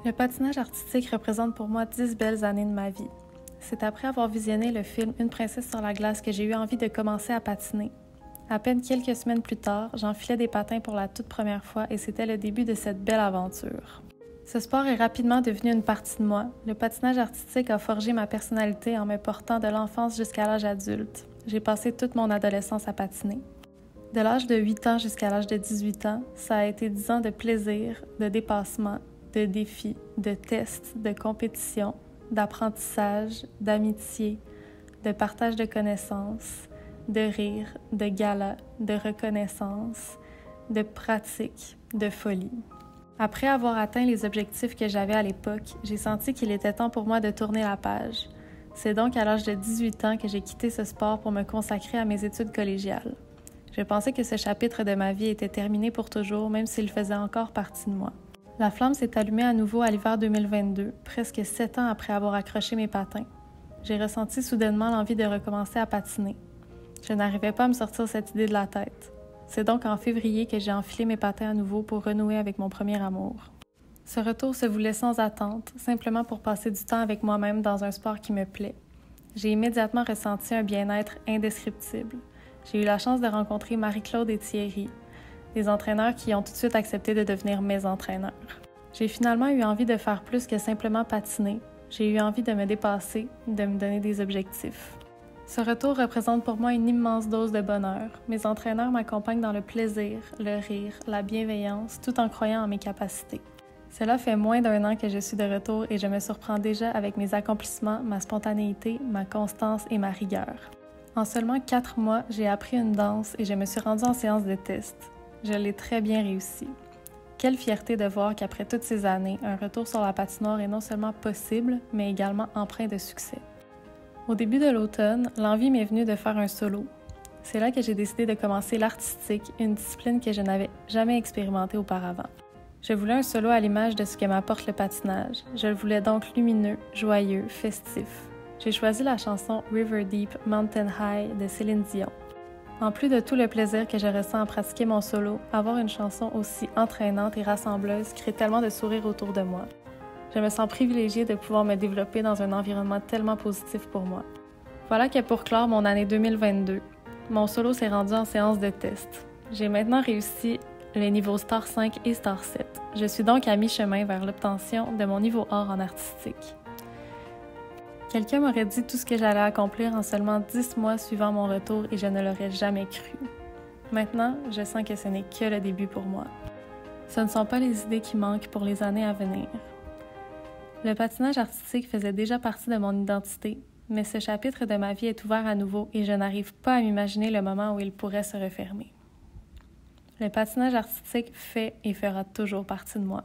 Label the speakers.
Speaker 1: Le patinage artistique représente pour moi 10 belles années de ma vie. C'est après avoir visionné le film Une princesse sur la glace que j'ai eu envie de commencer à patiner. À peine quelques semaines plus tard, j'enfilais des patins pour la toute première fois et c'était le début de cette belle aventure. Ce sport est rapidement devenu une partie de moi. Le patinage artistique a forgé ma personnalité en me portant de l'enfance jusqu'à l'âge adulte. J'ai passé toute mon adolescence à patiner. De l'âge de 8 ans jusqu'à l'âge de 18 ans, ça a été 10 ans de plaisir, de dépassement, de défis, de tests, de compétition, d'apprentissage, d'amitié, de partage de connaissances, de rire, de gala, de reconnaissance, de pratique, de folie. Après avoir atteint les objectifs que j'avais à l'époque, j'ai senti qu'il était temps pour moi de tourner la page. C'est donc à l'âge de 18 ans que j'ai quitté ce sport pour me consacrer à mes études collégiales. Je pensais que ce chapitre de ma vie était terminé pour toujours, même s'il faisait encore partie de moi. La flamme s'est allumée à nouveau à l'hiver 2022, presque 7 ans après avoir accroché mes patins. J'ai ressenti soudainement l'envie de recommencer à patiner. Je n'arrivais pas à me sortir cette idée de la tête. C'est donc en février que j'ai enfilé mes patins à nouveau pour renouer avec mon premier amour. Ce retour se voulait sans attente, simplement pour passer du temps avec moi-même dans un sport qui me plaît. J'ai immédiatement ressenti un bien-être indescriptible. J'ai eu la chance de rencontrer Marie-Claude et Thierry, des entraîneurs qui ont tout de suite accepté de devenir mes entraîneurs. J'ai finalement eu envie de faire plus que simplement patiner. J'ai eu envie de me dépasser, de me donner des objectifs. Ce retour représente pour moi une immense dose de bonheur. Mes entraîneurs m'accompagnent dans le plaisir, le rire, la bienveillance, tout en croyant en mes capacités. Cela fait moins d'1 an que je suis de retour et je me surprends déjà avec mes accomplissements, ma spontanéité, ma constance et ma rigueur. En seulement 4 mois, j'ai appris une danse et je me suis rendue en séance de test. Je l'ai très bien réussi. Quelle fierté de voir qu'après toutes ces années, un retour sur la patinoire est non seulement possible, mais également empreint de succès. Au début de l'automne, l'envie m'est venue de faire un solo. C'est là que j'ai décidé de commencer l'artistique, une discipline que je n'avais jamais expérimentée auparavant. Je voulais un solo à l'image de ce que m'apporte le patinage. Je le voulais donc lumineux, joyeux, festif. J'ai choisi la chanson River Deep Mountain High de Céline Dion. En plus de tout le plaisir que je ressens à pratiquer mon solo, avoir une chanson aussi entraînante et rassembleuse crée tellement de sourires autour de moi. Je me sens privilégiée de pouvoir me développer dans un environnement tellement positif pour moi. Voilà que pour clore mon année 2022, mon solo s'est rendu en séance de test. J'ai maintenant réussi les niveaux Star 5 et Star 7. Je suis donc à mi-chemin vers l'obtention de mon niveau or en artistique. Quelqu'un m'aurait dit tout ce que j'allais accomplir en seulement 10 mois suivant mon retour et je ne l'aurais jamais cru. Maintenant, je sens que ce n'est que le début pour moi. Ce ne sont pas les idées qui manquent pour les années à venir. Le patinage artistique faisait déjà partie de mon identité, mais ce chapitre de ma vie est ouvert à nouveau et je n'arrive pas à m'imaginer le moment où il pourrait se refermer. Le patinage artistique fait et fera toujours partie de moi.